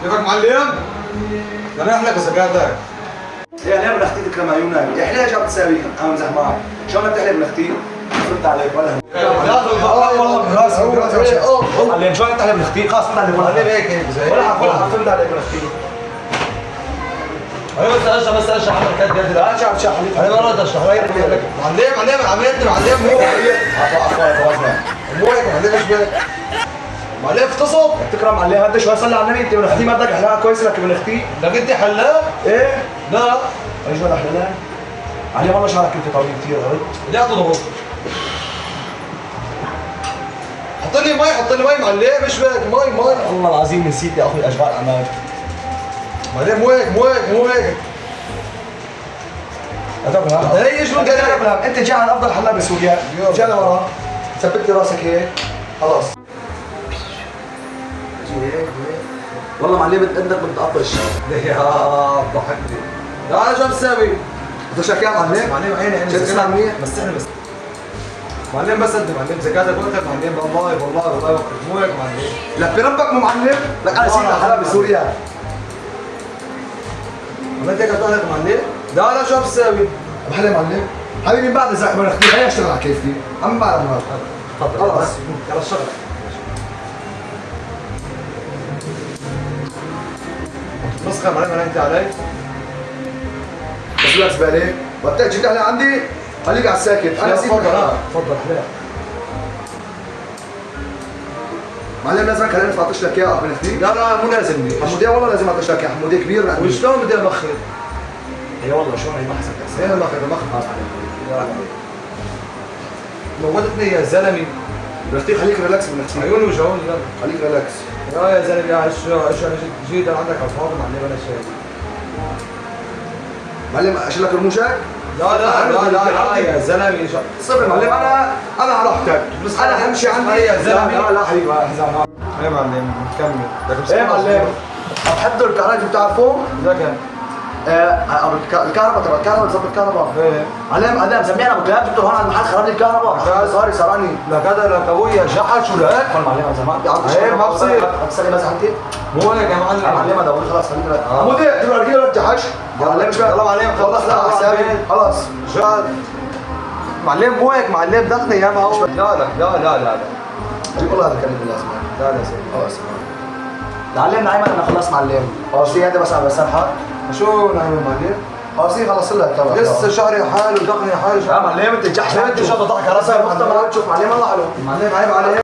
كيفك معلم؟ رايح لك زكاتك. يا ليه من اختي تكرم عيونك؟ يا حليها جاب تساوي انا مزح معك، شو بدك تحلي من اختي؟ فهمت عليك ولا والله براسي معلم شو بدك تحلي من اختي؟ خلص فهمت عليك معلم هيك زي ولا فهمت عليك من اختي. انا بس اشرح عمل كاد جد لا شو عم تشرح لي؟ انا مرة اشرح لك معلم عملتني معلم مو هيك معلم ايش بك؟ معلم اغتصب تكرم عليه هذا شو صلي على النبي انت من اختي ما بدك احلاها كويس لك من اختي؟ لك انت حلاق؟ ايه؟ لا ايش ولا احلاها؟ علي والله شعرك انت طويل كثير غلط. ليه تضرب؟ حط لي مي معلم ايش بك؟ مي والله العظيم نسيت يا اخوي اشغال اعمال. معلم مو هيك هي ايش بدك انت جاي على افضل حلاق بسوريا، جاي لورا ثبت لي راسك هيك خلاص. والله معلم انك بتقطش. يا ضحكتني لا شو بتساوي؟ بدك شك يا معلم؟ معلم عيني شد اسمع منيح بس احنا بس معلم بس انت معلم زكاتك وقتك معلم والله وقتك مو هيك معلم. لك بربك مو معلم؟ لك انا سيدي حلاق بسوريا. ما انت قاعد تحلق معلم؟ لا شو بتساوي؟ محلي معلم حبيبي من بعد زعما اختي خليني اشتغل على كيفي عم بعرف تفضل خلص يلا اشتغل. مسخر معلم انا انت علي؟ بس لا زباله وقت تجي تحلى عندي خليك على الساكت انا سيدي تفضل احلى. معلم لازم خليني اعطيش لك اياه من اختي. لا مو لازمني. حموديه والله لازم اعطيش لك يا حموديه كبير عندي. وشلون بدي امخر؟ اي والله شلون هي ما حسبت ايه المخر موتتني يا زلمه. من اختي خليك ريلاكس من اختي عيوني وجعوني يلا. خليك ريلاكس. يا زلمه ايش انا جيت عندك الفاضي معلم انا شايف. معلم اشيل لك رموشك؟ لا يا زلمه صبر معلم انا على راحتك بس انا اهم شيء عندي يا زلمه. لا حبيبي احزن. ايه معلم نكمل. ايه معلم بحضر الكهرباء بتعرفوه؟ ذاك الكهرباء تبع الكهرباء بظبط الكهرباء. ايه معلم انا مسميها ابو كلاب جبته هون على المحل خرب لي الكهرباء. صار سرقني. لك هذا لك ابويا جحد شو لك؟ معلم زمان ايه ما بصير. بتصير بس انت مو هيك يا معلم. معلم هذا خلاص خليك حمودي تروح رجيله ولا تجحش؟ معلم مش يلا معلم خلص لا حسابي خلاص. جاد معلم مو هيك معلم دخني يا ما هو. لا والله هذا كلمه لازم لا سيدي خلاص. تعلمنا ايمن انا خلص معلم. خلاص هذا بس على بسرحه. شو نعمل معلم؟ خلاص خلص لك تبع لسه شعري حال ودقني حال. معلم انت جحش انت شو بتضحك على راسك؟ تشوف معلم الله حلو. معلم عيب عليك.